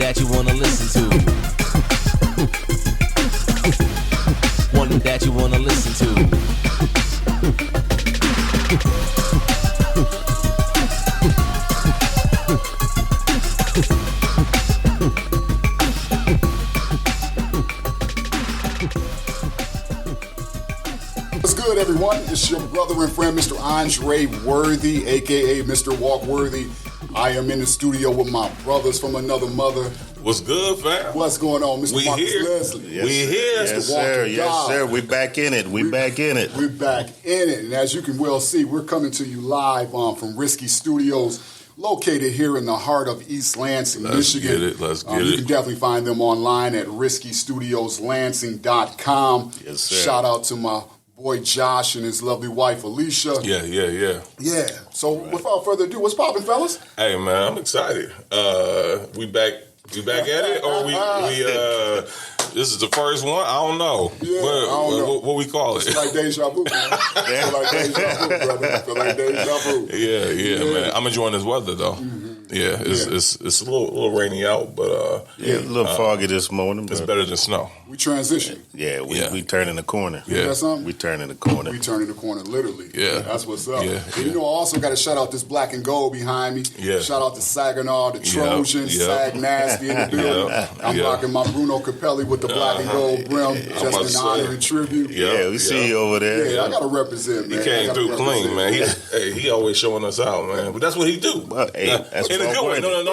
that you wanna listen to. One that you wanna listen to. What's good, everyone? It's your brother and friend, Mr. Andre Worthy, a.k.a. Mr. Walkworthy. I am in the studio with my brothers from another mother. What's good, fam? What's going on, Mr. We Marcus here. Leslie? Yes, we here. Yes, sir. Yes, sir. We back in it. We back in it. We're back in it. And as you can well see, we're coming to you live from Risky Studios, located here in the heart of East Lansing, Michigan. Let's get it. You can definitely find them online at riskystudiolansing.com. Yes, sir. Shout out to my boy Josh and his lovely wife Alicia. Yeah. So without further ado, what's poppin', fellas? Hey, man, I'm excited. We back at it, or we this is the first one. I don't know. Yeah, I don't know. What we call it? It's like deja vu, man. Feel like deja vu, brother. Feel like deja vu. Yeah, man. I'm enjoying this weather though. Mm-hmm. Yeah, it's a little rainy out, but a little foggy this morning. It's better than snow. We transition. We turning the corner. Yeah. That's something? We turning the corner. We turning the corner, literally. Yeah. That's what's up. Yeah. And you know, I also got to shout out this black and gold behind me. Yeah. Shout out to Saginaw, the Trojans, Yep. Sag Nasty in the building. I'm rocking my Bruno Capelli with the black and gold brim, just in honor and tribute. Yeah, we see you over there. Yeah, I got to represent, man. He came through clean, man. He always showing us out, man. But that's what he do. Well, hey, that's in a good way. No. I'm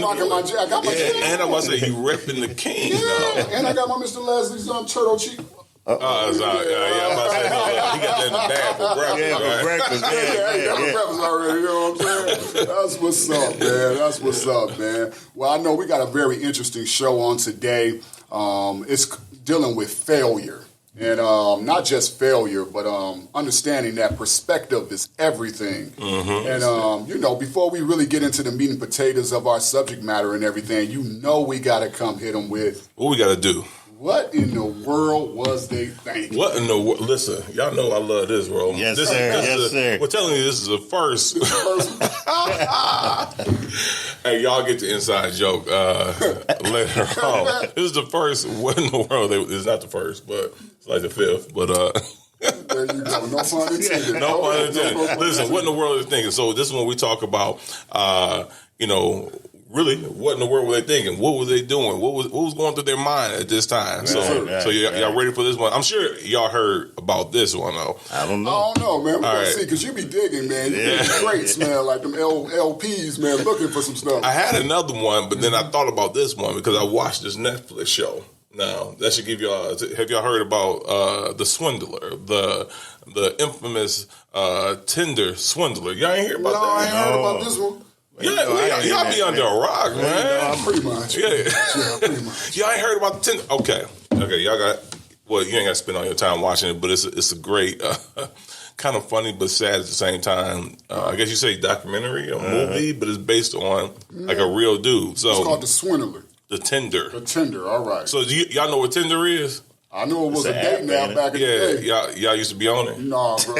rocking my I got my And I was say he repping the king. Yeah, and I got my Mr. Leslie's turtle cheek. I'm about to say, he got that in the bag for breakfast. Yeah, for breakfast. Yeah, breakfast already, you know what I'm saying? That's what's up, man. That's what's up, man. Well, I know we got a very interesting show on today. It's dealing with failure. And not just failure, but understanding that perspective is everything. Mm-hmm. And, before we really get into the meat and potatoes of our subject matter and everything, we got to come hit them with... What we got to do? What in the world was they thinking? What in the world? Listen, y'all know I love this, bro. Yes, sir. We're telling you this is the first. Hey, y'all get the inside joke later on. This is the first. What in the world? It's not the first, but it's like the fifth. But there you go. No pun intended. No pun intended. Listen, what in the world are they thinking? So this is when we talk about, really, what in the world were they thinking? What were they doing? What was going through their mind at this time? So y'all ready for this one? I'm sure y'all heard about this one, though. I don't know, man. We're going to see, because you be digging, man. You be crates, man, like them LPs, man, looking for some stuff. I had another one, but then I thought about this one because I watched this Netflix show. Now, that should give y'all... Have y'all heard about The Swindler, the infamous Tinder swindler? Y'all ain't hear about that? No, I ain't heard about this one. Y'all be under a rock, man. Pretty much. Yeah, pretty much. Y'all ain't heard about the Tinder. Okay, y'all got... Well, you ain't got to spend all your time watching it, but it's a great... kind of funny but sad at the same time. I guess you say documentary or movie, but it's based on like a real dude. So it's called The Swindler. The Tinder. The Tinder, all right. So y'all know what Tinder is? I knew it was a dating app back in the day. Y'all used to be on it? Nah, bro.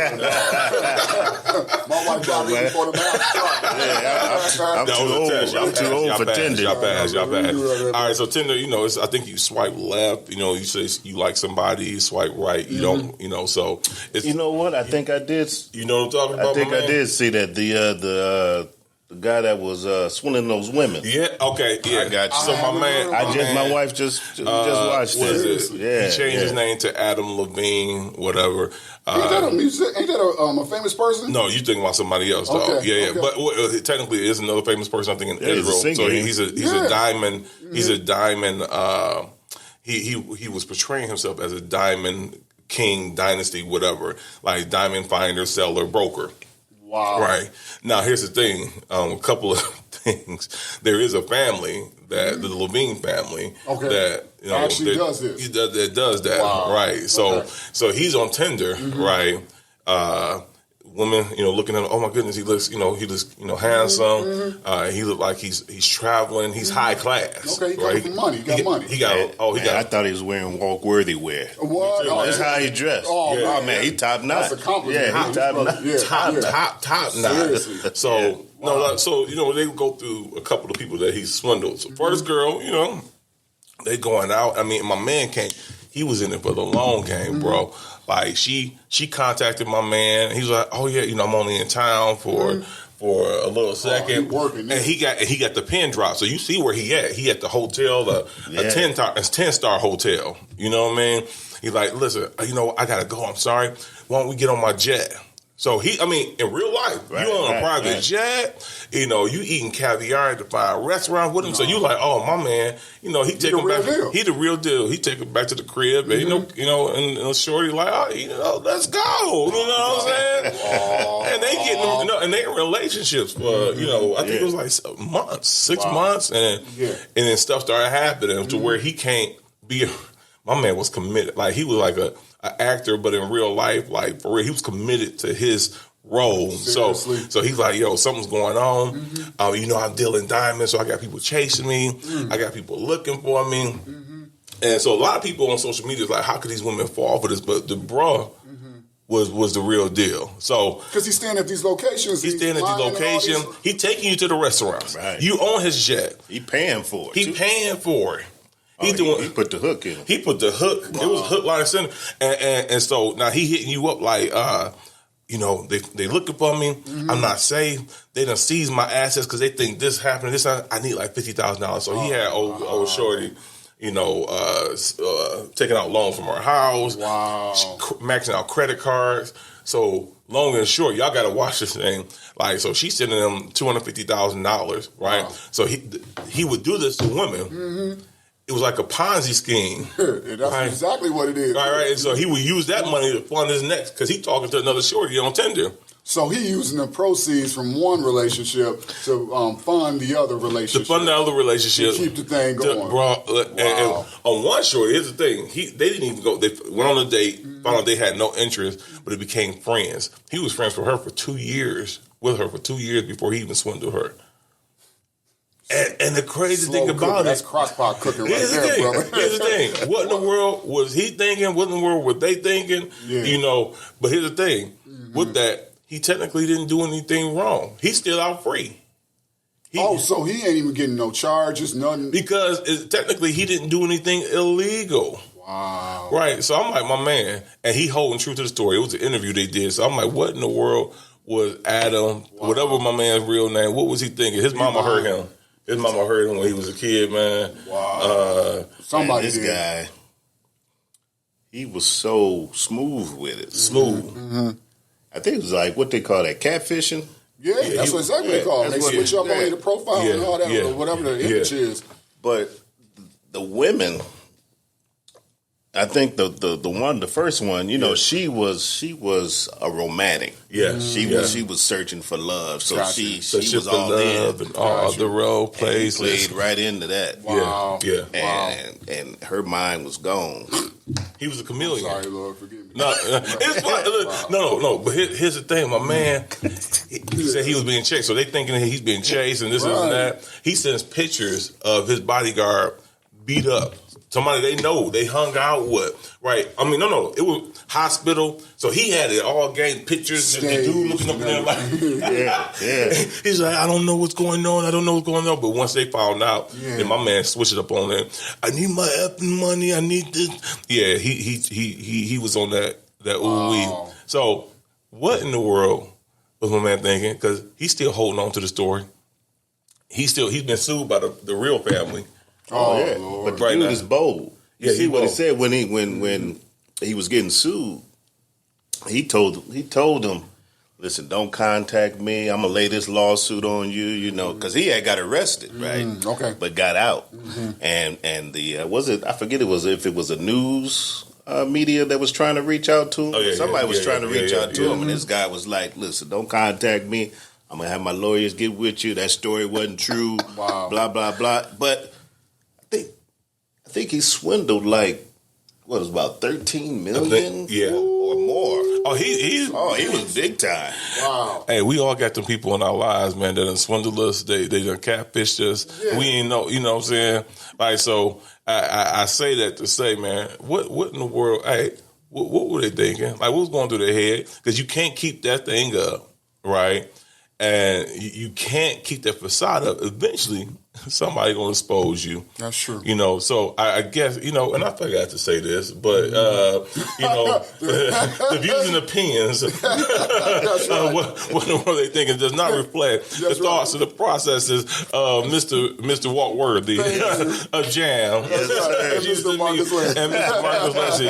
My wife got me before the math. I'm too old for Tinder. Y'all pass. All right, so Tinder, I think you swipe left. You say you like somebody, you swipe right. You don't, so it's... You know what? I think I did. You know what I'm talking about, I think I did see that. The guy that was swindling those women. Yeah. Okay. Yeah. I got you. So my wife just watched this. Yeah. He changed his name to Adam Levine, whatever. Ain't that a famous person? No, you thinking about somebody else, though. Okay. But technically, it is another famous person. I think in Israel. So he's a diamond. He's a diamond. He was portraying himself as a diamond king, dynasty, whatever, like diamond finder, seller, broker. Wow. Right. Now, here's the thing. A couple of things. There is a family, the Levine family, that actually does this. That does that. Wow. Right. So he's on Tinder, right? women, looking at him, oh my goodness, he looks handsome. He look like he's traveling. He's high class. Okay, he got some money. He got money. I thought he was wearing walk-worthy wear. What? That's how he dressed. Oh, man, he top notch. That's a compliment. Yeah, he top notch. Top notch. So they go through a couple of people that he swindled. So first girl, they going out. I mean, my man he was in it for the long game, bro. Like she contacted my man. He was like, "Oh yeah, I'm only in town for a little second." Working, and he got the pin drop. So you see where he at? He at the hotel, a 10-star hotel. You know what I mean? He's like, "Listen, I gotta go. I'm sorry. Why don't we get on my jet?" So in real life, you on a private jet, you eating caviar at the fine restaurant with him. So you like, oh, my man, he take him back. He the real deal. He take him back to the crib, and and shorty like, oh, let's go. You know what I'm saying? And they getting, and they in relationships for, I think it was like months, 6 months, and then stuff started happening to where he can't be. My man was committed. Like he was like an actor, but in real life, like for real, he was committed to his role. Seriously. So he's like, yo, something's going on. I'm dealing diamonds, so I got people chasing me. I got people looking for me. And so a lot of people on social media is like, how could these women fall for this? But the bra was the real deal. So because he's staying at these locations. He's staying at these locations. He's taking you to the restaurants. Right. You own his jet. He paying for it. He paying for it. He put the hook in. He put the hook. Wow. It was hook, line, and center. And so now he hitting you up like, they looking for me. I'm not safe. They done seized my assets because they think this happened. I need like $50,000. So he had old shorty, taking out loans from her house. Wow. Maxing out credit cards. So long and short, y'all got to watch this thing. Like, so she's sending them $250,000, right? Wow. So he would do this to women. It was like a Ponzi scheme. That's exactly what it is. Right. And so he would use that money to fund his next, because he talking to another shorty on Tinder. So he using the proceeds from one relationship to fund the other relationship. To fund the other relationship. To keep the thing going. And on one shorty, here's the thing. They didn't even go. They went on a date, found out they had no interest, but it became friends. He was friends with her for 2 years, before he even swindled her. And the crazy thing about that's crockpot cooking right there, brother. Here's the thing. What in the world was he thinking? What in the world were they thinking? Yeah. But here's the thing. With that, he technically didn't do anything wrong. He's still out free. So he ain't even getting no charges, nothing? Because technically he didn't do anything illegal. Wow. Right. So I'm like, my man, and he holding true to the story. It was an interview they did. So I'm like, what in the world was Adam, whatever my man's real name, what was he thinking? His mama heard him. His mama heard him when he was a kid, man. Wow. This guy, he was so smooth with it. Smooth. I think it was like what they call that, catfishing. Yeah, that's exactly what they call it. They switch up on the profile and all that, or whatever the image is. But the women, I think the first one, she was a romantic. Yeah, she was searching for love, so she was all love in, and all the role plays, played right into that. Wow, and her mind was gone. He was a chameleon. I'm sorry, Lord, forgive me. No, it's fine. No. But here's the thing, my man. He said he was being chased, so they thinking that he's being chased and this and that. He sends pictures of his bodyguard beat up. Somebody they know they hung out with, right? I mean, no, it was hospital. So he had it all game pictures. The dude looking up in there like, yeah. He's like, I don't know what's going on. But once they found out, and my man switched it up on them. I need my effing money. I need this. Yeah, he was on that ooh wee. So what in the world was my man thinking? Because he's still holding on to the story. He's been sued by the real family. Oh yeah, Lord. But right dude is bold. Yeah, see what he said when he was getting sued. He told him, "Listen, don't contact me. I'm gonna lay this lawsuit on you. Because he had got arrested, right? Okay, but got out. And the was it? I forget if it was a news media that was trying to reach out to him. Somebody was trying to reach out to him, and this guy was like, "Listen, don't contact me. I'm gonna have my lawyers get with you. That story wasn't true. Wow. Blah blah blah." But I think he swindled like what was about 13 million, or more. Oh, he was big time. Wow. Hey, we all got them people in our lives, man, that done swindled us. They done catfished us. Yeah. We ain't know, you know what I'm saying? Like, so I say that to say, man, what in the world, hey, what were they thinking? Like, what was going through their head? Because you can't keep that thing up, right? And you can't keep that facade up. Eventually, somebody going to expose you. That's true. You know, so I guess, you know, and I forgot to say this, but, you know, the views and opinions of what they thinking does not reflect the thoughts and the processes of Mr. Walt Worthy, of Jam, And Mr. Marcus Leslie. and Mr. Marcus Leslie,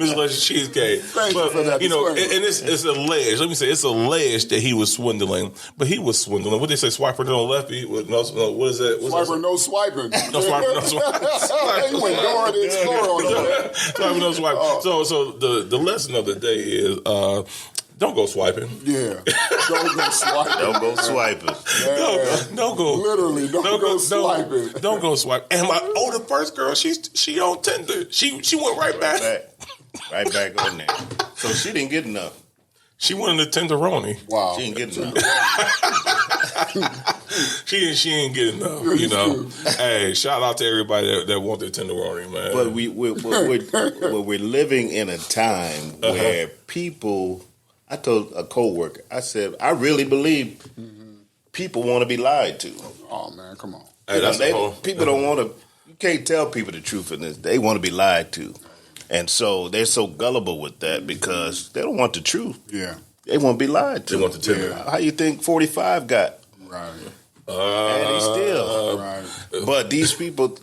Mr. Leslie Cheesecake. Thank you for that you know, disclaimer. and it's alleged, let me say, it's alleged that he was swindling, but he was swindling. What they say, swiper no lefty? What is that? Swiper, no swiping. No swiper, no swiping. He went Dora the Explorer on that. Swiper, no swiping. So the lesson of the day is don't go swiping. Yeah. Don't go swiping. Don't go swiping. Don't go. Literally, don't go swiping. Don't go swiping. And the first girl, she on Tinder. She went right back. Right back on there. So she didn't get enough. She went in the Tenderoni. Wow. She didn't get enough. She ain't get enough, you know. Hey, shout out to everybody that want their Tenderoni, man. But we're living in a time where people. I told a coworker, I said, I really believe people want to be lied to. Oh man, come on. Hey, people don't want to. You can't tell people the truth in this. They want to be lied to, and so they're so gullible with that because they don't want the truth. Yeah. They want to be lied to. They want the Tender. Yeah. How you think 45 got? Right. And he still. Right. But these people,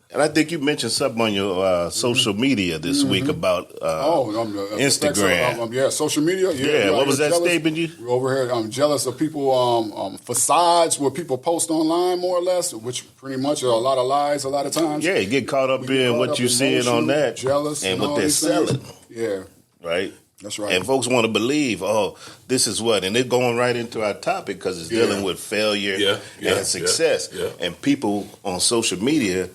and I think you mentioned something on your social media this week about Instagram. Yeah, social media. Yeah, what was that statement you? We're over here, I'm jealous of people, facades where people post online more or less, which pretty much are a lot of lies a lot of times. Yeah, you get caught up in what you're seeing on that. Jealous. And all what they're these things. selling. Yeah. Right? That's right. And folks want to believe, this is what, and they're going right into our topic because it's dealing with failure and success. Yeah. And people on social media,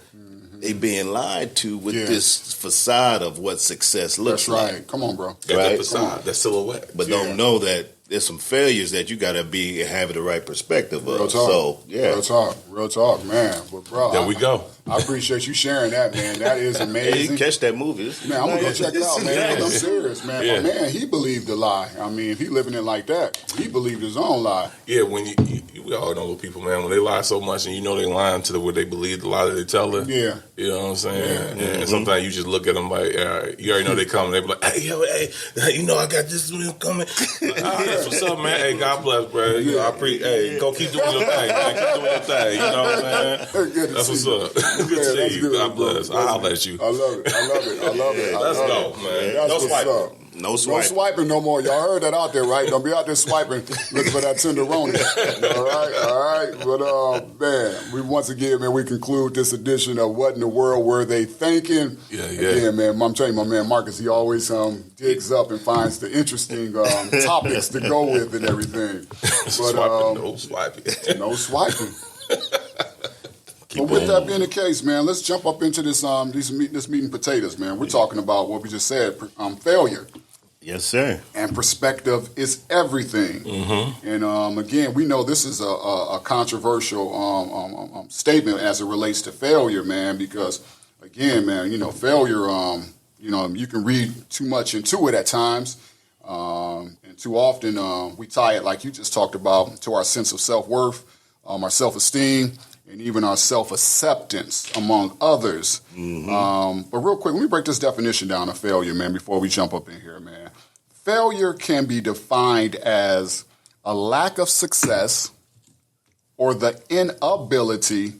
they being lied to with this facade of what success looks That's right. like. Come on, bro. Got that facade, that silhouette. But don't know that there's some failures that you got to be having the right perspective of. Real talk. So, yeah. Real talk, man. But, bro, There we go. I appreciate you sharing that, man. That is Hey, amazing. you catch that movie. Man, I'm going to go check it out, man. I'm serious, man. Yeah. But, man, he believed the lie. I mean, if he living it like that, he believed his own lie. Yeah, when we all know those people, man, when they lie so much and you know they lying to where they believe the lie that they tell her. Yeah. You know what I'm saying? And sometimes you just look at them like, you already know they coming. They be like, hey, you know I got this one coming. That's what's up, man. Hey, God bless, bro. You know, I hey, go keep doing your thing, man. Keep doing your thing. You know what I'm saying? Good to That's see what's you. up. Good to see you. Good, God bless. bro. I'll holler at you. I love it. Let's go, man. That's No what's swiping. up. No No swipe. swiping no more. Y'all heard that out there, right? Don't be out there swiping looking for that tenderoni. All right. But, man, we once again, man, we conclude this edition of What in the World Were They Thinking? Yeah. Again, man, I'm telling you, my man Marcus, he always digs up and finds the interesting topics to go with and everything. But No swiping. no swiping. But with that being the case, man, let's jump up into this meat and potatoes, man. We're talking about what we just said, failure. Yes, sir. And perspective is everything. Mm-hmm. And again, we know this is a controversial statement as it relates to failure, man, because again, man, failure, you can read too much into it at times. And too often we tie it, like you just talked about, to our sense of self-worth, our self-esteem, and even our self-acceptance, among others. Mm-hmm. But real quick, let me break this definition down of failure, man, before we jump up in here, man. Failure can be defined as a lack of success or the inability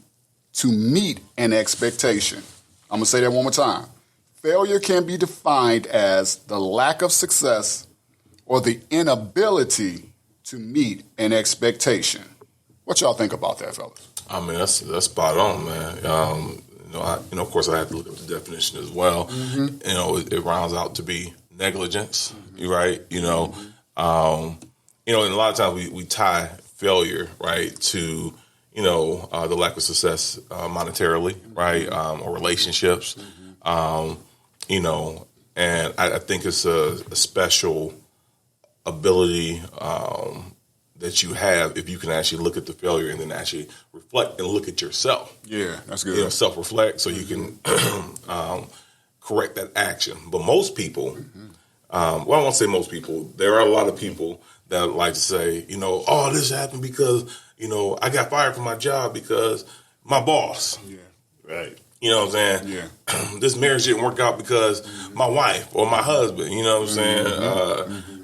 to meet an expectation. I'm going to say that one more time. Failure can be defined as the lack of success or the inability to meet an expectation. What y'all think about that, fellas? I mean, that's spot on, man. Of course, I have to look up the definition as well. Mm-hmm. It rounds out to be negligence, right? And a lot of times we tie failure, right, to the lack of success monetarily, right, or relationships, and I think it's a special ability that you have if you can actually look at the failure and then actually reflect and look at yourself. Yeah, that's good. Self-reflect so you can correct that action. But most people, well, I won't say most people. There are a lot of people that like to say, oh, this happened because, I got fired from my job because my boss. Yeah. Right. You know what I'm saying? Yeah. This marriage didn't work out because my wife or my husband, you know what I'm saying?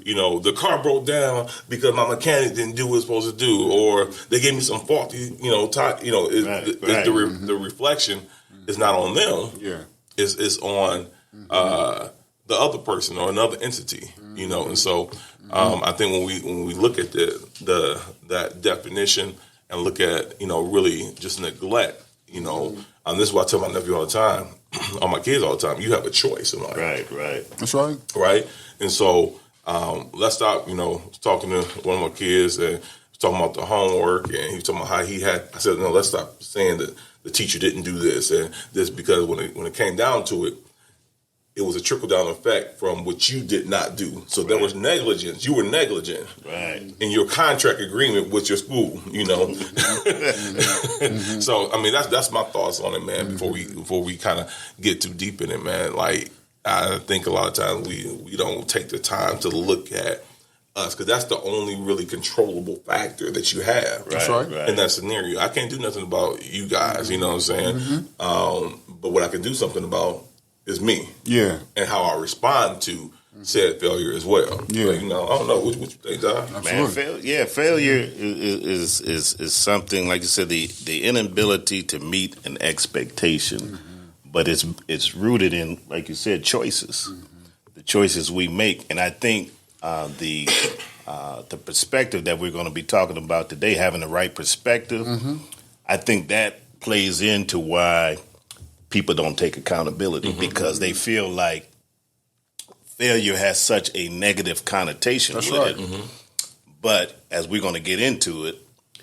The car broke down because my mechanic didn't do what it's supposed to do, or they gave me some faulty, the reflection is not on them. Yeah. It's on the other person or another entity, and so I think when we look at that definition and look at, really just neglect, this is what I tell my nephew all the time, all my kids all the time, you have a choice in life. Right. That's right. Right? And so let's stop, talking to one of my kids and talking about the homework, and he was talking about how I said, no, let's stop saying that the teacher didn't do this and this, because when it came down to it, it was a trickle-down effect from what you did not do. So there was negligence. You were negligent in your contract agreement with your school, So, I mean, that's my thoughts on it, man, before we kind of get too deep in it, man. Like, I think a lot of times we don't take the time to look at us, because that's the only really controllable factor that you have. That's right. In that scenario. I can't do nothing about you guys, you know what I'm saying? But what I can do something about is me. Yeah. And how I respond to said failure as well. Yeah. I don't know. What you think, Doc? Man, failure is something, like you said, the inability to meet an expectation, but it's rooted in, like you said, choices. The choices we make. And I think the perspective that we're going to be talking about today, having the right perspective, I think that plays into why people don't take accountability, because they feel like failure has such a negative connotation with it. But as we're going to get into it,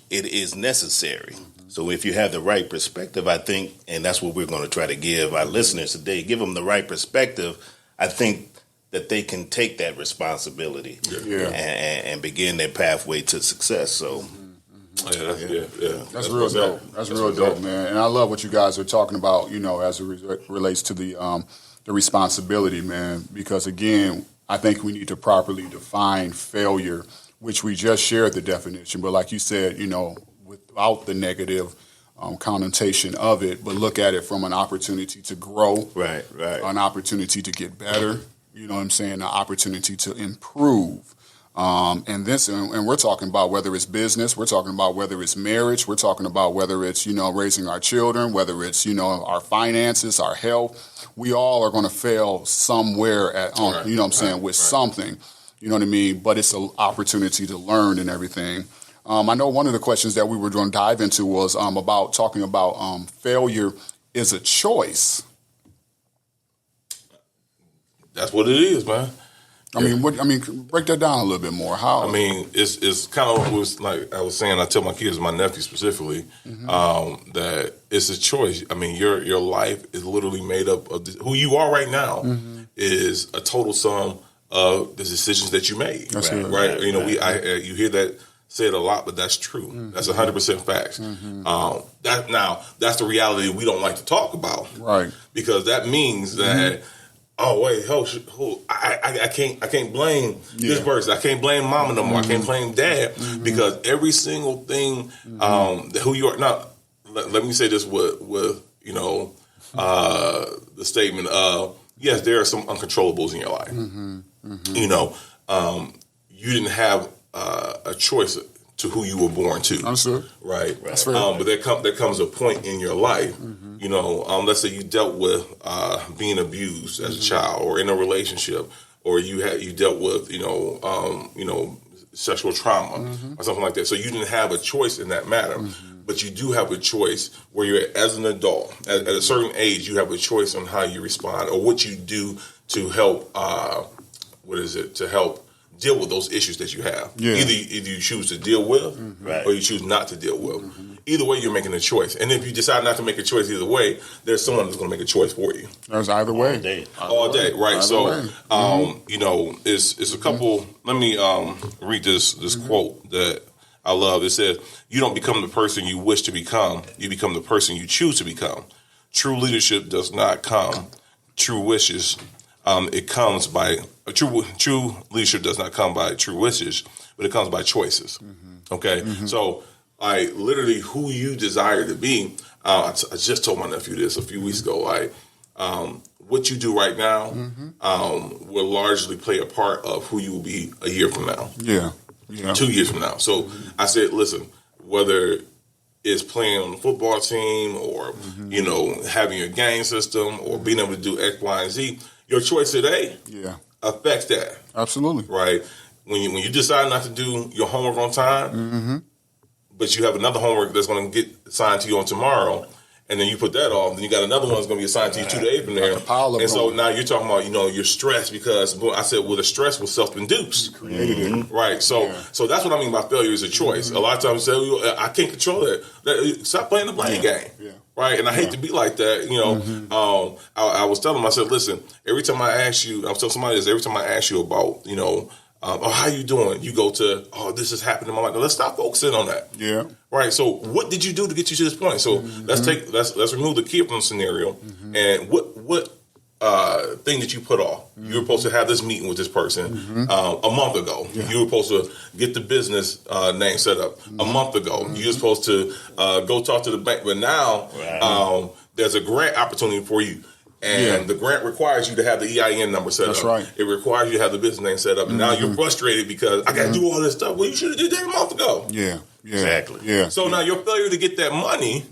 it is necessary. So if you have the right perspective, I think, and that's what we're going to try to give our listeners today, give them the right perspective, I think that they can take that responsibility and begin their pathway to success. So That's real dope. That's real dope, man. And I love what you guys are talking about, as it relates to the responsibility, man. Because again, I think we need to properly define failure, which we just shared the definition. But like you said, without the negative connotation of it, but look at it from an opportunity to grow, right, an opportunity to get better. You know what I'm saying? An opportunity to improve. And we're talking about whether it's business, we're talking about whether it's marriage, we're talking about whether it's, raising our children, whether it's, our finances, our health. We all are going to fail somewhere with something, you know what I mean? But it's an opportunity to learn and everything. I know one of the questions that we were going to dive into was about talking about failure is a choice. That's what it is, man. I mean, break that down a little bit more. How? I mean, it's kind of was like I was saying. I tell my kids, my nephew specifically, that it's a choice. I mean, your life is literally made up of who you are right now is a total sum of the decisions that you made. That's right. You hear that said a lot, but that's true. That's 100% facts. That's the reality we don't like to talk about, right? Because that means that. Oh wait, I can't blame this person. I can't blame mama no more. I can't blame dad because every single thing who you are. Now, let me say this with the statement of yes, there are some uncontrollables in your life. You didn't have a choice to who you were born to. Understood. Right. That's fair. But there comes a point in your life, let's say you dealt with being abused as a child or in a relationship, or you dealt with, sexual trauma or something like that. So you didn't have a choice in that matter. But you do have a choice where you're as an adult, at a certain age, you have a choice on how you respond or what you do to help, to help deal with those issues that you have. Yeah. Either you choose to deal with or you choose not to deal with. either way, you're making a choice. And if you decide not to make a choice either way, there's someone that's going to make a choice for you. There's either way. All day, right? Either So, way. you know, it's a couple. Let me read this quote that I love. It says, "You don't become the person you wish to become. You become the person you choose to become. True leadership does not come true wishes. It comes by true leadership does not come by true wishes, but it comes by choices." Okay, so literally who you desire to be. I just told my nephew this a few weeks ago. What you do right now will largely play a part of who you will be a year from now. Yeah. 2 years from now. So I said, listen, whether it's playing on the football team or, you know, having your gang system or being able to do X, Y, and Z, your choice today affects that. Absolutely. Right? When you decide not to do your homework on time, but you have another homework that's going to get assigned to you on tomorrow, and then you put that off, then you got another one that's going to be assigned to you 2 days from there. And so now you're talking about, you know, you're stressed because I said, well, the stress was self-induced. Right. So that's what I mean by failure is a choice. A lot of times you say, well, I can't control that. Stop playing the blame game. Right. And I hate to be like that. You know, I was telling them, I said, listen, every time I ask you, I was telling somebody this, every time I ask you about, you know, how you doing? You go to, this is happening in my life. Let's stop focusing on that. Yeah. Right. So what did you do to get you to this point? So let's remove the kid from the scenario. And what thing that you put off? You were supposed to have this meeting with this person a month ago. You were supposed to get the business name set up a month ago. You were supposed to go talk to the bank. But now there's a grant opportunity for you. And the grant requires you to have the EIN number set up. That's right. It requires you to have the business name set up. And now you're frustrated because I got to do all this stuff. Well, you should have did that a month ago. Yeah. Exactly. So now your failure to get that money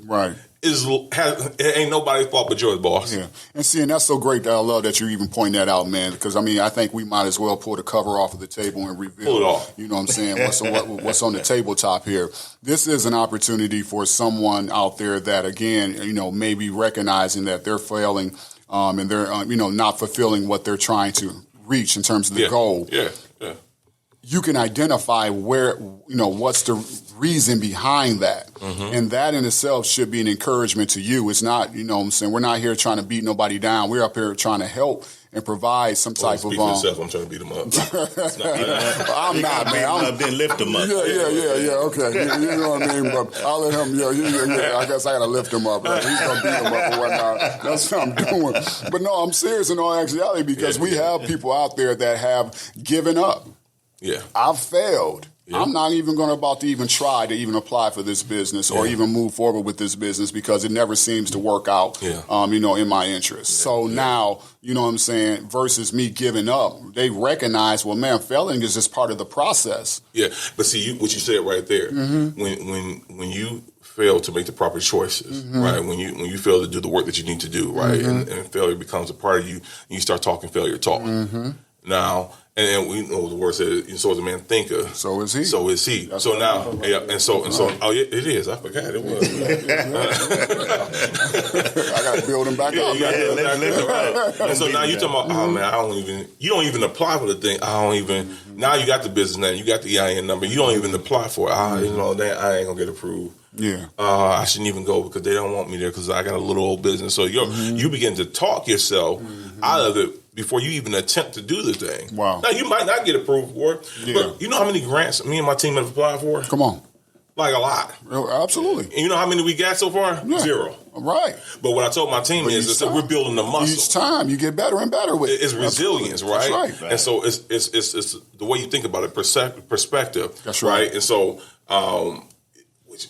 it ain't nobody's fault but yours, boss. Yeah. And see, and that's so great that I love that you even point that out, man. Because, I mean, I think we might as well pull the cover off of the table and reveal. Pull it off. You know what I'm saying? What's on the tabletop here. This is an opportunity for someone out there that, again, you know, may be recognizing that they're failing and they're, you know, not fulfilling what they're trying to reach in terms of the goal. You can identify where, you know, what's the reason behind that. And that in itself should be an encouragement to you. It's not, you know what I'm saying, we're not here trying to beat nobody down. We're up here trying to help and provide some type of... Speak for yourself, I'm trying to beat them up. I'm not, man. Then lift them up. Yeah, okay. You know what I mean? But I'll let him, I guess I got to lift him up. Right? He's going to beat him up or whatnot. That's what I'm doing. But no, I'm serious in all actuality because we have people out there that have given up. I've failed. I'm not even about to even try to even apply for this business or even move forward with this business because it never seems to work out, you know, in my interest. So now, you know what I'm saying, versus me giving up, they recognize, well, man, failing is just part of the process. But see, what you said right there, when you fail to make the proper choices, right? When you fail to do the work that you need to do, right? And failure becomes a part of you, and you start talking failure talk. Now, and we know the word says, so is a man thinker. So is he. That's so now, it is. I forgot it was. I got to build him back up. And so now you're talking about, you don't even apply for the thing. Now you got the business name, you got the EIN number, you don't even apply for it. You know, I ain't going to get approved. I shouldn't even go because they don't want me there because I got a little old business. So you begin to talk yourself out of it before you even attempt to do the thing. Wow. Now, you might not get approved for it, but you know how many grants me and my team have applied for? Come on. Like a lot. Absolutely. And you know how many we got so far? 0. Right. But what I told my team is that we're building the muscle. Each time you get better and better with it. It's resilience, right? That's right. And so it's the way you think about it, perspective. That's right. And so,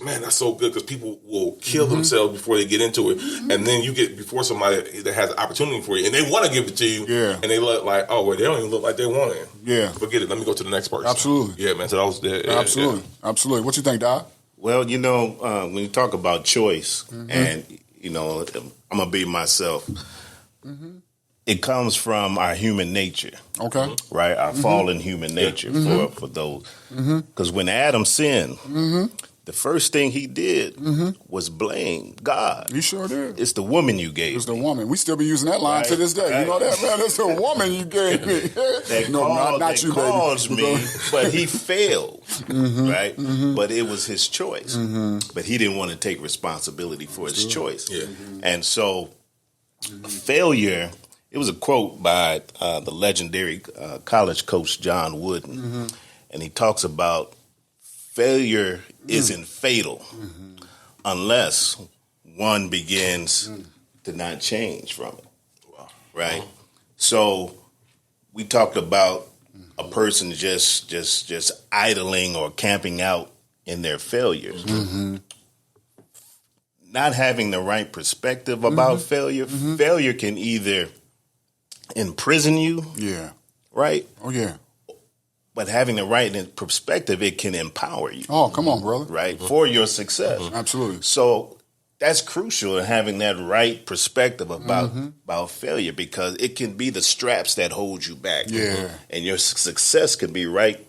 man, that's so good because people will kill themselves before they get into it. And then you get before somebody that has an opportunity for you and they want to give it to you. And they look like, they don't even look like they want it. Forget it. Let me go to the next person. Absolutely. Yeah, man. So that was there. Absolutely. What you think, Doc? Well, you know, when you talk about choice and, you know, I'm going to be myself. It comes from our human nature. Okay. Right? Our fallen human nature for those. Because when Adam sinned, the first thing he did was blame God. He sure did. It's the woman you gave It's me. the woman. We still be using that line to this day. Right. You know that, man? It's the woman you gave me. That you, caused baby. me, but he failed, right? But it was his choice. But he didn't want to take responsibility for his choice. Yeah. And so failure, it was a quote by the legendary college coach John Wooden. And he talks about failure isn't fatal unless one begins to not change from it. Wow. Right? So we talked about a person just idling or camping out in their failures. Not having the right perspective about failure. Failure can either imprison you, Yeah. right? Oh, yeah. But having the right perspective, it can empower you, Oh, come on, brother. right, for your success. Absolutely. So that's crucial in having that right perspective about failure, because it can be the straps that hold you back. Yeah. And your success can be right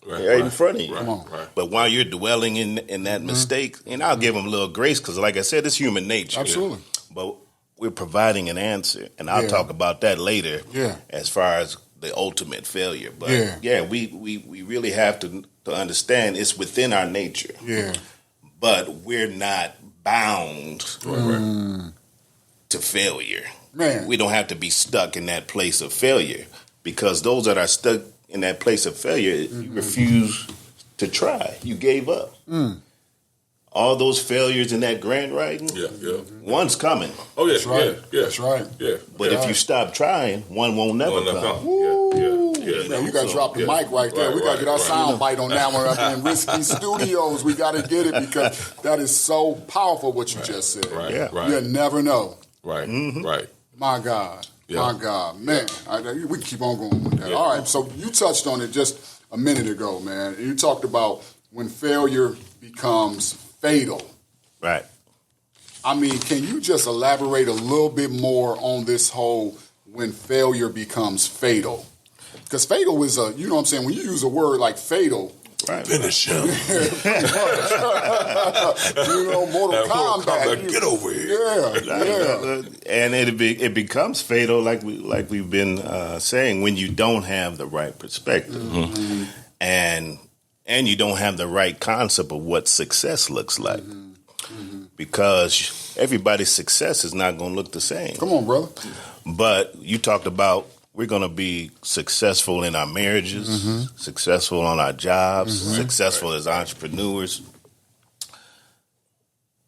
in front of you. Come on. But while you're dwelling in that mistake, and I'll give them a little grace because, like I said, it's human nature. Absolutely. But we're providing an answer, and I'll talk about that later. Yeah. As far as the ultimate failure, but we really have to understand it's within our nature. Yeah. But we're not bound to failure. Man. We don't have to be stuck in that place of failure, because those that are stuck in that place of failure, you refuse to try. You gave up. All those failures in that grant writing, one's coming. Oh, yeah. That's right. Yeah. That's right. Yeah. But if you stop trying, one won't never come. Yeah. Man, you got to drop the mic right there. We got to get our sound bite on that one up in Risky Studios. We got to get it, because that is so powerful what you just said. Right. Yeah. Right. You never know. Right. Right. My God. Yeah. My God. Man, we can keep on going with that. Yeah. All right, so you touched on it just a minute ago, man. You talked about when failure becomes fatal. Right. I mean, can you just elaborate a little bit more on this whole when failure becomes fatal? Because fatal is you know what I'm saying? When you use a word like fatal, Right. Finish him. Mortal Kombat. Get over here. Yeah. And it becomes fatal, like we've been saying, when you don't have the right perspective, and you don't have the right concept of what success looks like, because everybody's success is not going to look the same. Come on, brother. But you talked about we're going to be successful in our marriages, successful on our jobs, successful as entrepreneurs.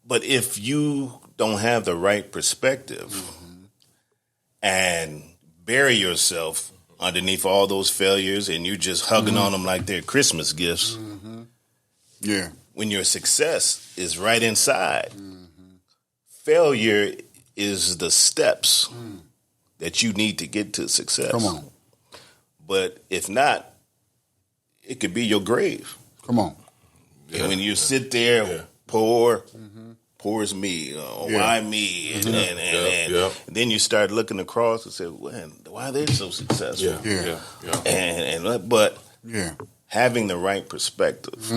But if you don't have the right perspective and bury yourself underneath all those failures, and you're just hugging on them like they're Christmas gifts, Yeah. when your success is right inside, failure is the steps that you need to get to success. Come on. But if not, it could be your grave. Come on. And when you sit there, poor is me, why me? And then you start looking across and say, well, why are they so successful? Yeah. But Yeah. having the right perspective,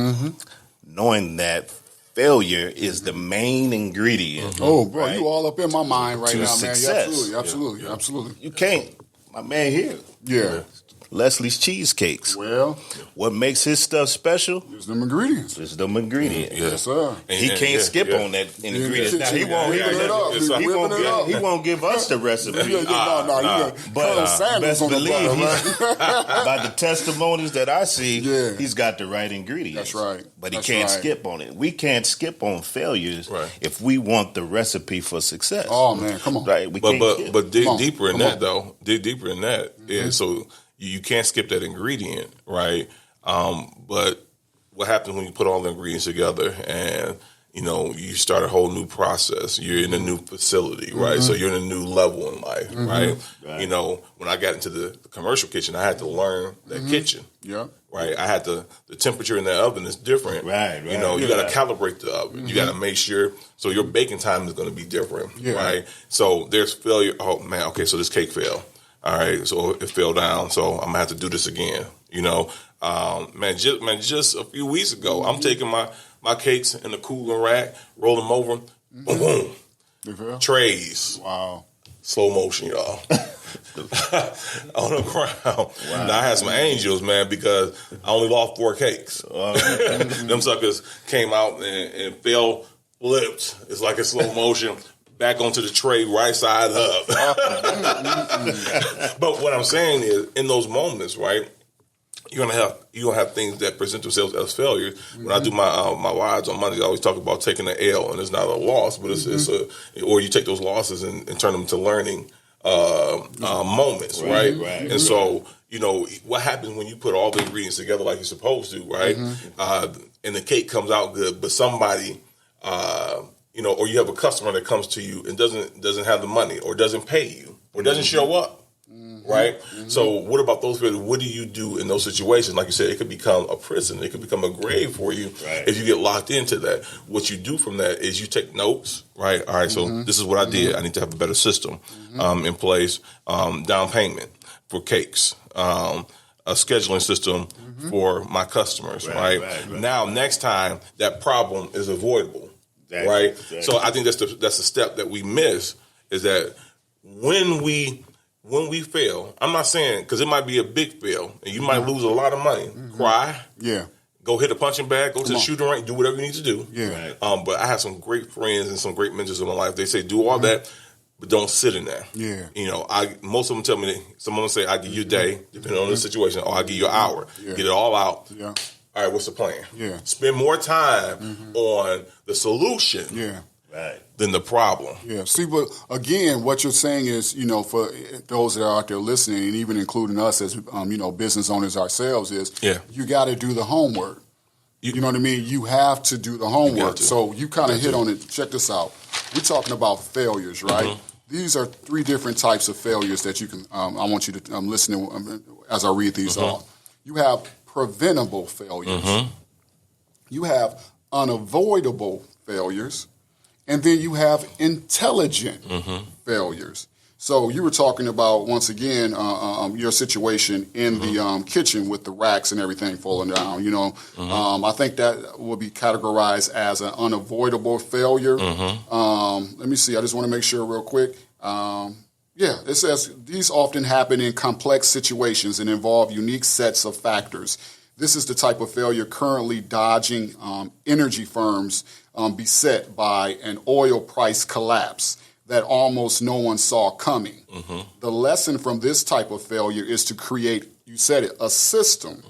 knowing that failure is the main ingredient. Oh, bro, right, you all up in my mind right to now, success. man. Absolutely. You can't. My man here, Yeah. Leslie's Cheesecakes. Well, What makes his stuff special there's them ingredients. is the ingredient. Yes, sir. He can't skip on that ingredient. Now, he won't. He won't give us the recipe. But best believe, by the testimonies that I see, he's got the right ingredients. That's right. But he can't skip on it. We can't skip on failures if we want the recipe for success. Oh man, come on. Right? But dig deeper in that, though. Dig deeper in that. Yeah, so you can't skip that ingredient, right? But what happens when you put all the ingredients together and you start a whole new process? You're in a new facility, right? So you're in a new level in life, right? When I got into the commercial kitchen, I had to learn that kitchen. Yeah. Right, I had the temperature in the oven is different. Right. You got to calibrate the oven. You got to make sure. So your baking time is going to be different. Yeah. Right. So there's failure. Oh man. Okay. So this cake failed. All right. So it fell down. So I'm gonna have to do this again. Just a few weeks ago, I'm taking my my cakes in the cooler rack, roll them over, boom, boom. Trays. Wow. Slow motion, y'all. On the ground. Wow. Now, I had some angels, man, because I only lost 4 cakes. Them suckers came out and fell, flipped. It's like a slow motion. Back onto the tray, right side up. But what I'm saying is, in those moments, right, you're gonna have things that present themselves as failures. When I do my rides on Monday, I always talk about taking an L, and it's not a loss, but or you take those losses and turn them to learning moments, right? And so, what happens when you put all the ingredients together like you're supposed to, right? And the cake comes out good, but somebody, or you have a customer that comes to you and doesn't have the money, or doesn't pay you, or doesn't show up. Right? So what about those people? What do you do in those situations? Like you said, it could become a prison. It could become a grave for you if you get locked into that. What you do from that is you take notes, right? All right, so this is what I did. I need to have a better system in place. Down payment for cakes. A scheduling system for my customers, right? Now, next time, that problem is avoidable, right? Exactly. So I think that's the step that we miss, is that when we fail, I'm not saying, because it might be a big fail, and you might lose a lot of money. Cry. Yeah. Go hit a punching bag, go to the shooting range, do whatever you need to do. Yeah. But I have some great friends and some great mentors in my life. They say, do all that, but don't sit in there. Yeah. Most of them tell me, some of them say, I give you a day, depending on the situation, or I give you an hour. Yeah. Get it all out. Yeah. All right, what's the plan? Yeah. Spend more time on the solution. Yeah. Right. Than the problem. Yeah. See, but again, what you're saying is, for those that are out there listening, and even including us as, business owners ourselves, is you got to do the homework. You know what I mean? You have to do the homework. So you kind of hit on it. Check this out. We're talking about failures, right? These are 3 different types of failures that you can, I want you to listen as I read these off. You have preventable failures. You have unavoidable failures. And then you have intelligent failures. So you were talking about, once again, your situation in the kitchen with the racks and everything falling down. I think that will be categorized as an unavoidable failure. Let me see. I just want to make sure real quick. It says these often happen in complex situations and involve unique sets of factors. This is the type of failure currently dodging energy firms beset by an oil price collapse that almost no one saw coming. The lesson from this type of failure is to create, you said it, a system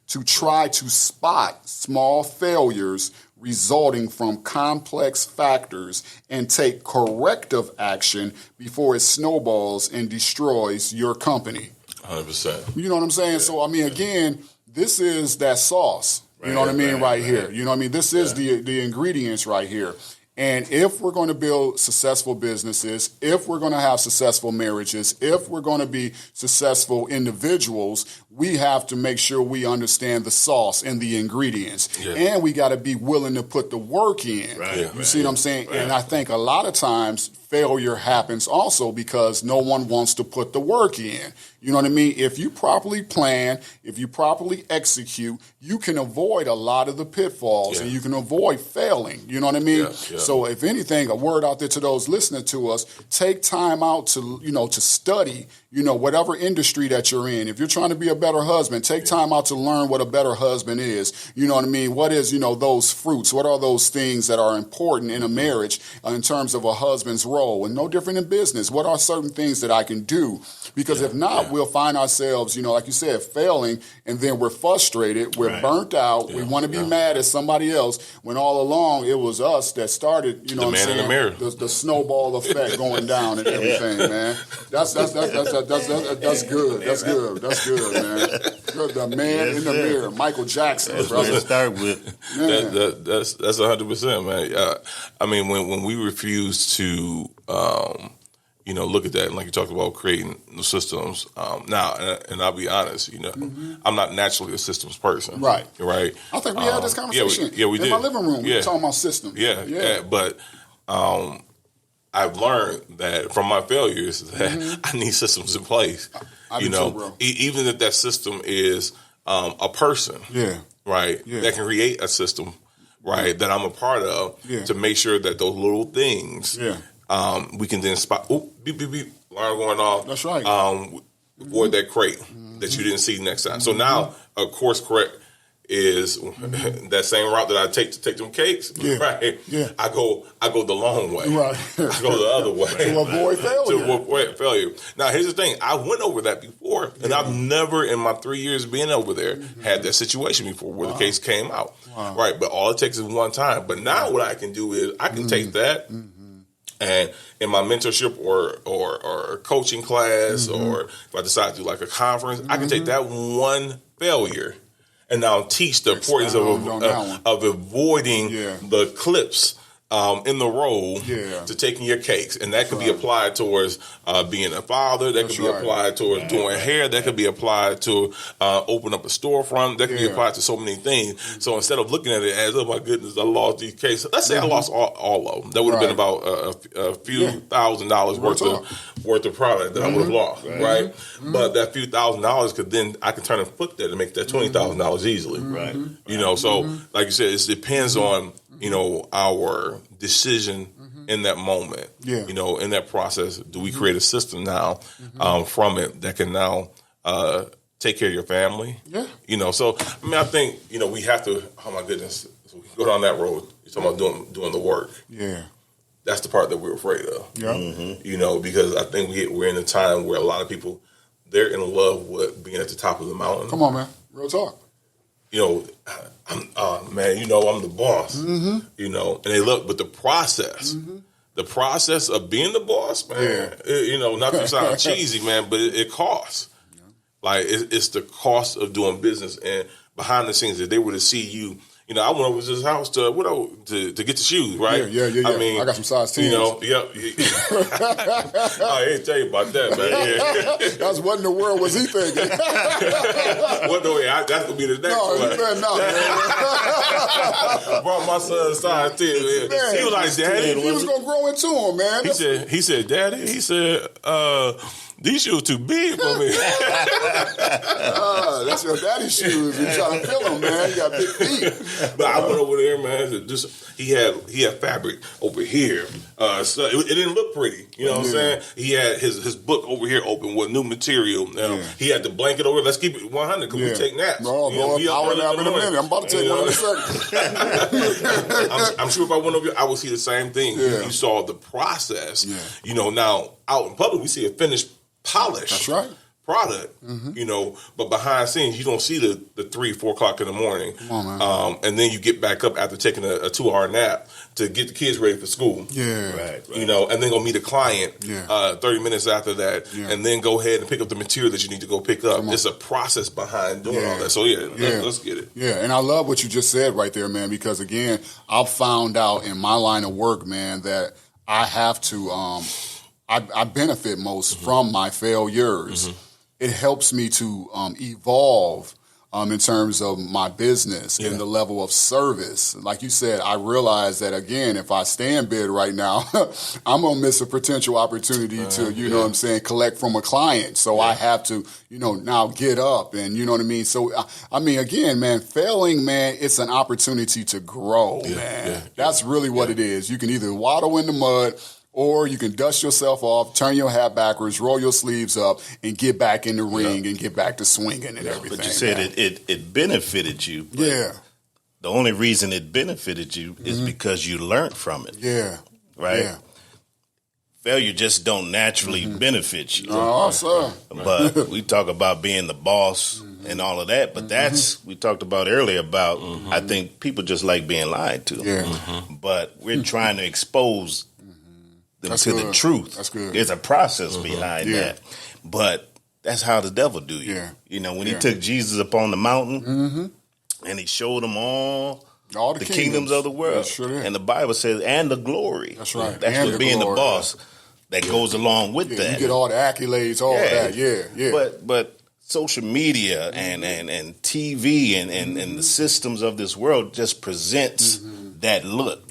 to try to spot small failures resulting from complex factors and take corrective action before it snowballs and destroys your company. 100%. You know what I'm saying? So, again, this is that sauce. You know what I mean? Right here. You know what I mean? This is the ingredients right here. And if we're going to build successful businesses, if we're going to have successful marriages, if we're going to be successful individuals, we have to make sure we understand the sauce and the ingredients. And we got to be willing to put the work in. You see what I'm saying? And I think a lot of times failure happens also because no one wants to put the work in. You know what I mean? If you properly plan, if you properly execute, you can avoid a lot of the pitfalls and you can avoid failing. You know what I mean? So if anything, a word out there to those listening to us, take time out to, to study, whatever industry that you're in. If you're trying to be a better husband, take time out to learn what a better husband is. You know what I mean? What is, those fruits? What are those things that are important in a marriage in terms of a husband's role? And no different in business. What are certain things that I can do? Because if not, we'll find ourselves, like you said, failing, and then we're frustrated, we're burnt out, we want to be mad at somebody else, when all along it was us that started, the man in the mirror. The snowball effect going down and everything, man. That's good. That's good, man. Good. The man in the mirror, Michael Jackson, that's brother. What to start with. That's 100%, man. When we refuse to look at that, and like you talked about creating the systems. Now, and I'll be honest, I'm not naturally a systems person. Right. I think we had this conversation. We did. In my living room, we were talking about systems. But I've learned that from my failures that I need systems in place. I do too, bro. Even if that system is a person, that can create a system. right, that I'm a part of to make sure that those little things, we can then spot. Oh, beep beep beep, alarm going off. That's right. Avoid that crate that you didn't see next time. So now, of course, correct is that same route that I take to take them cakes. Right. Yeah. I go the long way. Right. I go the other way to avoid failure. To avoid failure. Now, here's the thing. I went over that before, and I've never in my 3 years being over there had that situation before where the case came out. Wow. Right. But all it takes is one time. But now what I can do is I can take that. And in my mentorship or coaching class, or if I decide to do like a conference, I can take that one failure and now teach the importance of avoiding the clips in the road to taking your cakes. And that could be applied towards being a father. That could be applied towards doing hair. That could be applied to open up a storefront. That could be applied to so many things. So instead of looking at it as, oh my goodness, I lost these cases. Let's say I lost all of them. That would have been about a few $1,000s worth of product that I would have lost, right? But that few $1,000s could then, I could turn and flip that and make that $20,000 easily. Right. You know, so like you said, it depends on, you know, our decision in that moment. You know, in that process, do we create a system now from it that can now take care of your family? You know, so I mean, I think, you know, we have to. Oh my goodness, so we go down that road. You're talking about doing the work. That's the part that we're afraid of. You know, because I think we're in a time where a lot of people, they're in love with being at the top of the mountain. Come on, man, real talk. You know, man, you know, I'm the boss, you know, and they look, but the process of being the boss, man, you know, not to sound cheesy, man, but it costs. Like, it's the cost of doing business, and behind the scenes, if they were to see you, you know, I went over to his house to get the shoes, right? Yeah. I mean, I got some size 10s. You know, I ain't tell you about that, man. That's what in the world was he thinking? What the way? That's gonna be the next one. No, he better not, man. Brought my son size 10. Man, he was like, Daddy, he was gonna grow into him, man. He said, Daddy, he said, these shoes too big for me. That's your daddy's shoes. You trying to fill them, man. You got big feet. But I went over there, man. He had fabric over here, so it didn't look pretty. You know what I'm saying? He had his book over here open with new material. He had the blanket over. Let's keep it 100 because we take naps. No, I'll nap in a minute. I'm about to take one in a second. I'm sure if I went over here, I would see the same thing. You saw the process. You know, now out in public, we see a finished, polished product, you know, but behind scenes, you don't see the 3-4 o'clock in the morning. Come on, man. And then you get back up after taking a 2-hour nap to get the kids ready for school. Right. You know, and then go meet a client 30 minutes after that, and then go ahead and pick up the material that you need to go pick up. It's a process behind doing all that. So, let's get it. Yeah, and I love what you just said right there, man, because, again, I've found out in my line of work, man, that I have to I benefit most from my failures. It helps me to evolve in terms of my business and the level of service. Like you said, I realize that, again, if I stay in bed right now, I'm going to miss a potential opportunity to, you know what I'm saying, collect from a client. So I have to, you know, now get up and, you know what I mean? So, I mean, again, man, failing, man, it's an opportunity to grow, man. That's really what it is. You can either waddle in the mud, or you can dust yourself off, turn your hat backwards, roll your sleeves up, and get back in the ring and get back to swinging and everything. But you said it benefited you. Yeah. The only reason it benefited you is because you learned from it. Yeah. Right? Yeah. Failure just don't naturally benefit you. Oh, sir. But we talk about being the boss and all of that, but that's, we talked about earlier about, I think people just like being lied to. Yeah. But we're trying to expose them to the truth. That's good. There's a process behind that. But that's how the devil do you. You know, when he took Jesus up on the mountain and he showed him all the kingdoms of the world. And the Bible says, and the glory. That's right. That's what being the boss that goes along with that. You get all the accolades, all that. But social media and TV and the systems of this world just presents that look.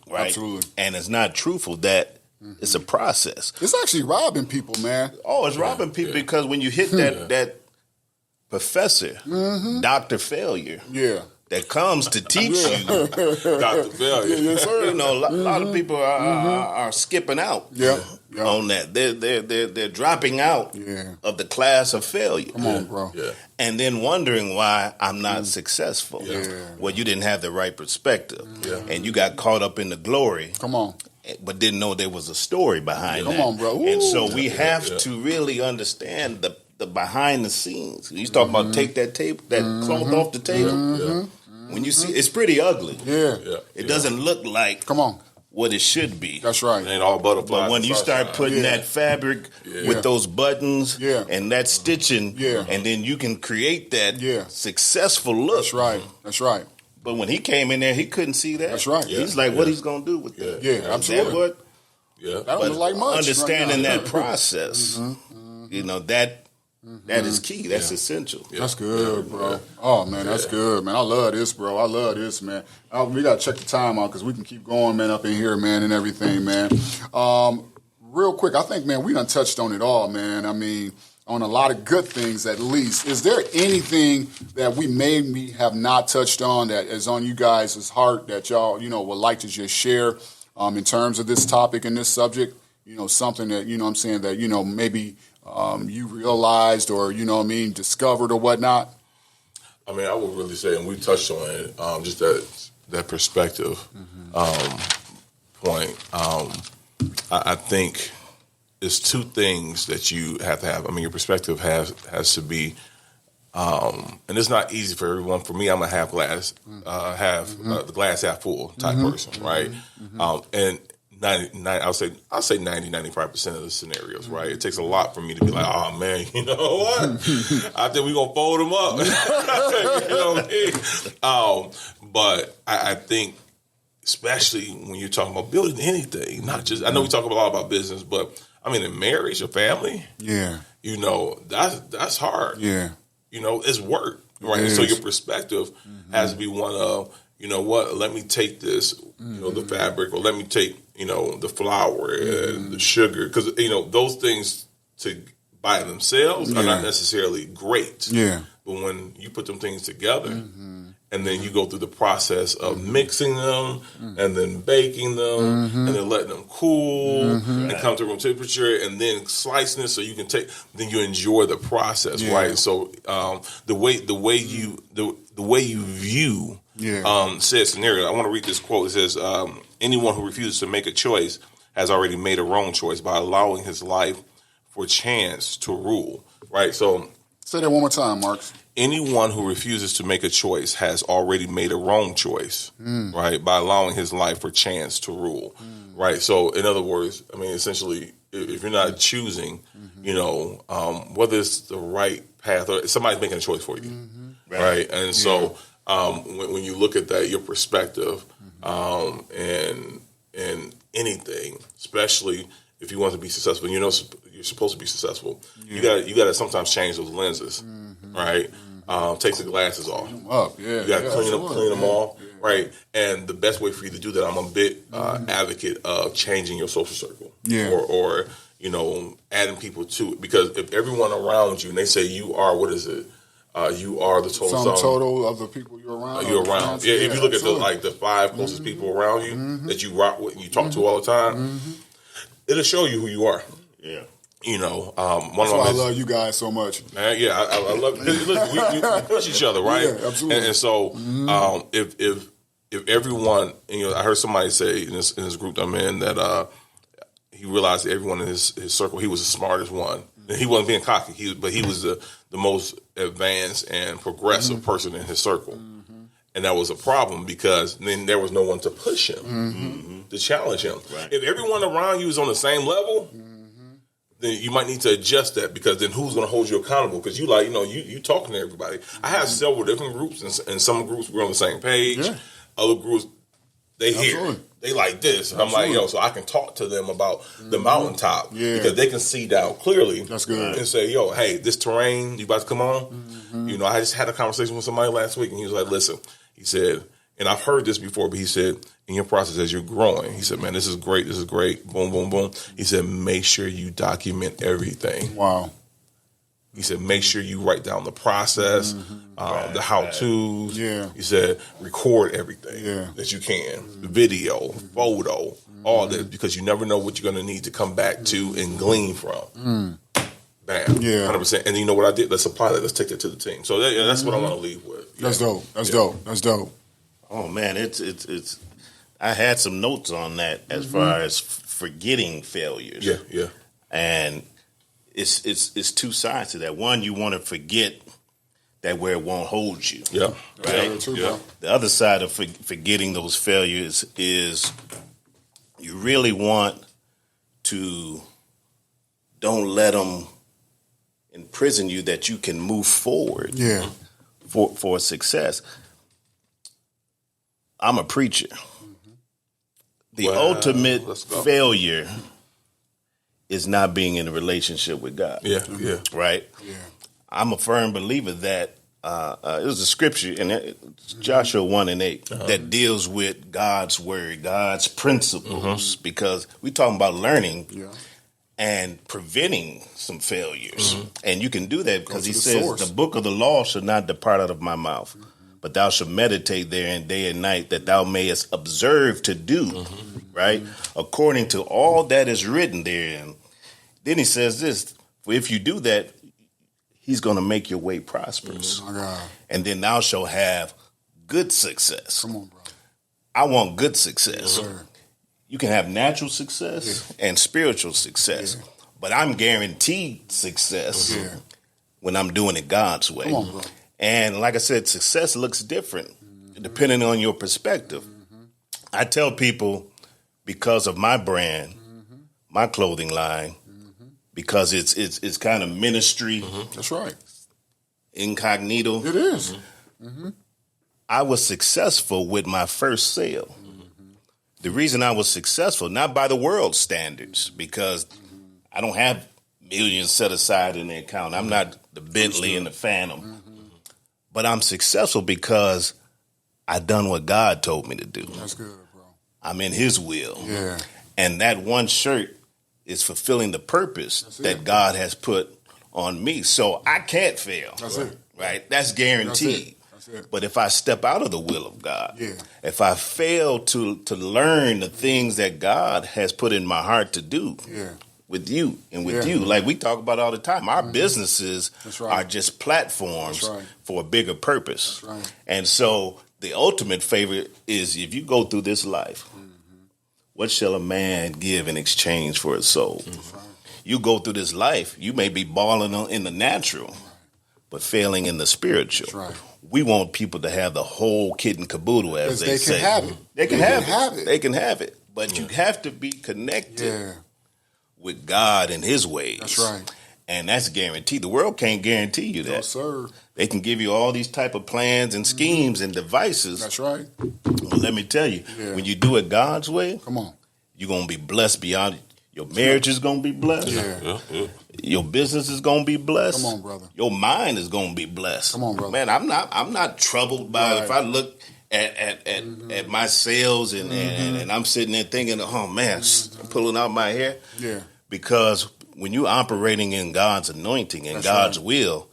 Right? Absolutely. And it's not truthful that it's a process. It's actually robbing people, man. Oh, it's robbing people because when you hit that professor, Dr. Failure, that comes to teach you Dr. Failure. Yes, sir. You know, a lot of people are skipping out on that. They're dropping out of the class of failure. Come on, bro. Yeah. And then wondering why I'm not successful. Yeah. Well, you didn't have the right perspective. Yeah. And you got caught up in the glory. Come on. But didn't know there was a story behind that. Come on, bro. Ooh. And so we have to really understand the behind the scenes. You talk about take that cloth off the table. When you see, it's pretty ugly. It doesn't look like what it should be. That's right. It ain't all butterflies. But when you start putting that fabric with those buttons and that stitching, and then you can create that successful look. That's right. That's right. But when he came in there, he couldn't see that. That's right. He's like, what he's going to do with that? Yeah, absolutely. That what? That don't look like much. Understanding right that process, you know, that is key. That's essential. That's good, bro. Oh, man, that's good, man. I love this, bro. I love this, man. We got to check the time out because we can keep going, man, up in here, man, and everything, man. Real quick, I think, man, we done touched on it all, man. I mean, on a lot of good things, at least. Is there anything that we maybe have not touched on that is on you guys' heart that y'all, you know, would like to just share in terms of this topic and this subject? You know, something that, you know what I'm saying, that, you know, maybe you realized or, you know what I mean, discovered or whatnot? I mean, I would really say, and we touched on it, just that perspective point. I think it's two things that you have to have. I mean, your perspective has to be, and it's not easy for everyone. For me, I'm a half glass, the glass half full type person, right? And 95% of the scenarios, right? It takes a lot for me to be like, oh man, you know what? I think we're gonna fold them up. You know what I mean? But I think, especially when you're talking about building anything, not just, I know we talk a lot about business, but I mean, in marriage or family, you know, that's hard. You know, it's work, right? So your perspective has to be one of, you know what, let me take this, you know, the fabric, or let me take, you know, the flour and the sugar, because, you know, those things by themselves are not necessarily great. But when you put them things together, and then you go through the process of mixing them, and then baking them, and then letting them cool, and come to room temperature, and then slicing it so you can then you enjoy the process, right? So the way you view said scenario, I want to read this quote. It says, anyone who refuses to make a choice has already made a wrong choice by allowing his life for chance to rule, right? So say that one more time, Marks. Anyone who refuses to make a choice has already made a wrong choice, right? By allowing his life for chance to rule, right? So, in other words, I mean, essentially, if you're not choosing, you know, whether it's the right path or somebody's making a choice for you, right? And so, when you look at that, your perspective, and anything, especially if you want to be successful, you know, you're supposed to be successful. You got to sometimes change those lenses, right? Take the glasses off. You got to clean them off, right? And the best way for you to do that, I'm a bit advocate of changing your social circle, or you know, adding people to it, because if everyone around you and they say you are, what is it? You are the total of the people you're around. You're around. Yeah, if you look at the 5 closest people around you that you rock with, you talk to all the time, it'll show you who you are. You know, that's why I love you guys so much. Man, I love. Listen, we push each other, right? Yeah, absolutely. And so, if everyone, you know, I heard somebody say in this group I'm in that he realized that everyone in his circle, he was the smartest one. And he wasn't being cocky, but he was the most advanced and progressive person in his circle. And that was a problem, because then there was no one to push him, to challenge him. Right. If everyone around you is on the same level, then you might need to adjust that, because then who's going to hold you accountable? Because you you talking to everybody. I have several different groups, and some groups we're on the same page. Other groups, they hear. They like this. And I'm like, so I can talk to them about the mountaintop, because they can see down clearly. That's good. And say, hey, this terrain, you about to come on? You know, I just had a conversation with somebody last week, and he was like, listen, he said, and I've heard this before, but he said, in your process as you're growing, he said, man, this is great. Boom, boom, boom. He said, make sure you document everything. Wow. He said, make sure you write down the process, the how-tos. Yeah. He said, record everything that you can, video, photo, all that, because you never know what you're going to need to come back to and glean from. Bam. Yeah. 100%. And you know what I did? Let's apply that. Let's take that to the team. So that's what I want to leave with. Yeah. That's dope. That's dope. That's dope. Oh, man, it's. I had some notes on that as far as forgetting failures. Yeah. And it's two sides to that. One, you want to forget that where it won't hold you. Yeah. Right? Yeah. The other side of forgetting those failures is you really want to don't let them imprison you, that you can move forward for success. I'm a preacher. The ultimate failure is not being in a relationship with God. Yeah. Right? Yeah. I'm a firm believer that it was a scripture in Joshua 1:8 that deals with God's word, God's principles, because we're talking about learning and preventing some failures. And you can do that because he says, the book of the law shall not depart out of my mouth, but thou shalt meditate therein day and night, that thou mayest observe to do, right? According to all that is written therein. Then he says this, for if you do that, he's going to make your way prosperous. And then thou shalt have good success. Come on, bro. I want good success. You can have natural success and spiritual success. But I'm guaranteed success when I'm doing it God's way. Come on, bro. And like I said, success looks different depending on your perspective. I tell people, because of my brand, my clothing line, because it's kind of ministry. That's right. Incognito. It is. I was successful with my first sale. The reason I was successful, not by the world's standards, because I don't have millions set aside in the account. I'm not the Bentley and the Phantom. But I'm successful because I done what God told me to do. That's good, bro. I'm in his will. Yeah. And that one shirt is fulfilling the purpose that God has put on me. So I can't fail. That's it. Right? That's guaranteed. That's it. But if I step out of the will of God, if I fail to learn the things that God has put in my heart to do with you and with you, like we talk about all the time, our businesses are just platforms for a bigger purpose. That's right. And so the ultimate favor is, if you go through this life, what shall a man give in exchange for his soul? You go through this life, you may be balling in the natural, but failing in the spiritual. That's right. We want people to have the whole kit and caboodle, as they say. They can have it. They can have it. They can have it. But you have to be connected with God and his ways. That's right. And that's guaranteed. The world can't guarantee you that. No, sir. They can give you all these type of plans and schemes and devices. That's right. But let me tell you, when you do it God's way, come on, you're going to be blessed beyond. Your marriage is going to be blessed. Your business is going to be blessed. Come on, brother. Your mind is going to be blessed. Come on, brother. Man, I'm not troubled by if I look at my sales and I'm sitting there thinking, oh man, I'm pulling out my hair. Yeah. Because when you're operating in God's anointing and God's will,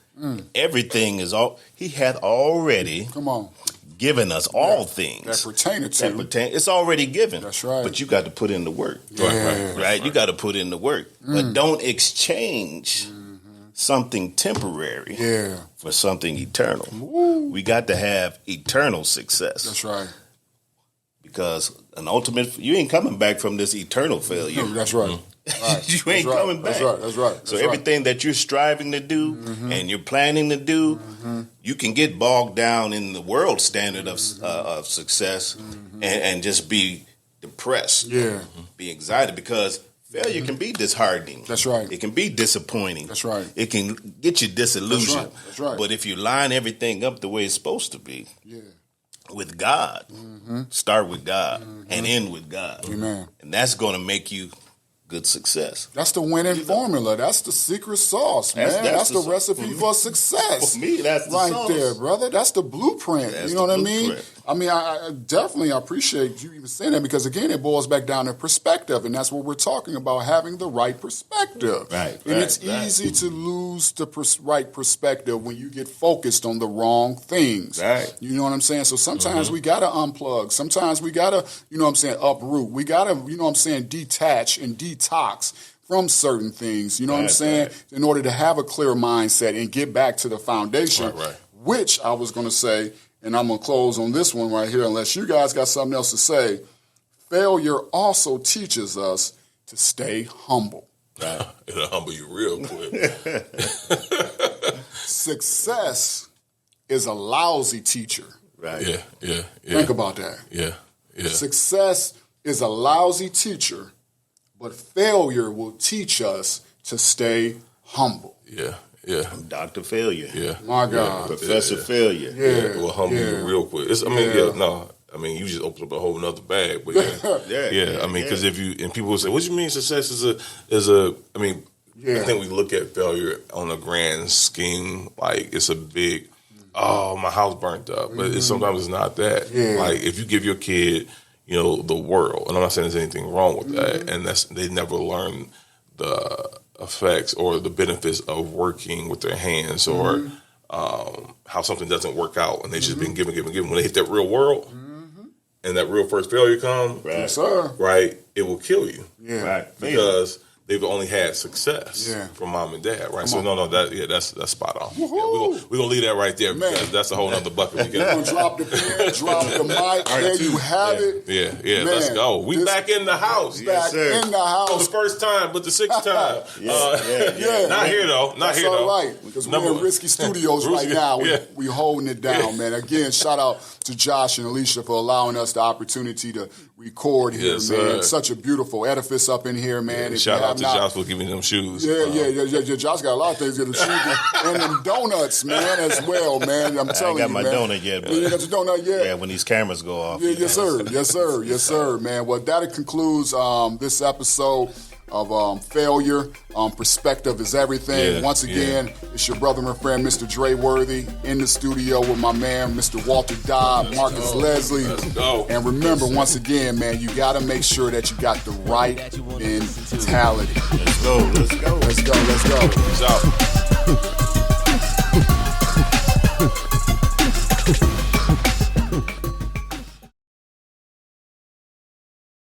everything is all He hath already. Come on. Given us all things that pertain to. It's already given. That's right. But you got to put in the work. Right? You got to put in the work. But don't exchange something temporary for something eternal. We got to have eternal success. That's right. Because an ultimate, you ain't coming back from this eternal failure. That's right. You ain't coming back. That's right. So everything that you're striving to do and you're planning to do, you can get bogged down in the world standard of success and just be depressed. Be anxiety, because failure can be disheartening. That's right. It can be disappointing. That's right. It can get you disillusioned. That's right. But if you line everything up the way it's supposed to be, with God, start with God and end with God. Amen. And that's going to make you good success. That's the winning formula. That's the secret sauce, man. That's the recipe for success. For me, that's the right sauce. there, brother. That's the blueprint. That's you know what I mean? I mean, I definitely appreciate you even saying that because, again, it boils back down to perspective, and that's what we're talking about, having the right perspective. Right. And it's easy to lose the right perspective when you get focused on the wrong things. Right. You know what I'm saying? So sometimes we got to unplug. Sometimes we got to, uproot. We got to, detach and detox from certain things, you know what I'm saying, in order to have a clear mindset and get back to the foundation, which I was going to say, and I'm going to close on this one right here, unless you guys got something else to say. Failure also teaches us to stay humble. Right. It'll humble you real quick. Success is a lousy teacher. Right. Yeah. Think about that. Yeah. Success is a lousy teacher, but failure will teach us to stay humble. Yeah. Dr. Failure. Yeah. My God. Professor Failure. It will humble you real quick. You just opened up a whole nother bag. But because if you, and people will say, what do you mean success is a, I think we look at failure on a grand scheme, like it's a big, my house burnt up. But sometimes it's not that. Yeah. Like if you give your kid, the world, and I'm not saying there's anything wrong with that, and they never learn the effects or the benefits of working with their hands or how something doesn't work out and they just been given. When they hit that real world and that real first failure comes, right, it will kill you. Yeah. Right. Because they've only had success from mom and dad, right? That's spot on. Yeah, we're gonna leave that right there because that's a whole other bucket. We're gonna drop the pen, drop the mic. There you have it. Yeah. Let's go. We back in the house. In the house. For the first time, but the sixth time. Not here though. That's here though. All right, because we're in Risky Studios right now. We holding it down, man. Again, shout out to Josh and Alicia for allowing us the opportunity to record here, man. Such a beautiful edifice up in here, man. Shout out to Josh for giving them shoes. Yeah. Josh got a lot of things to get them shoes and them donuts, man, as well, man. I'm telling you, I ain't got my donut yet. You got your donut yet? Yeah, when these cameras go off. Yeah, yes, sir, man. Well, that concludes this episode of Failure. Perspective is everything. Once again, it's your brother and friend, Mr. Dre Worthy, in the studio with my man, Mr. Walter Dodd, Marcus Leslie. Let's go. And remember, once again, man, you got to make sure that you got the right mentality. Let's go. Peace out.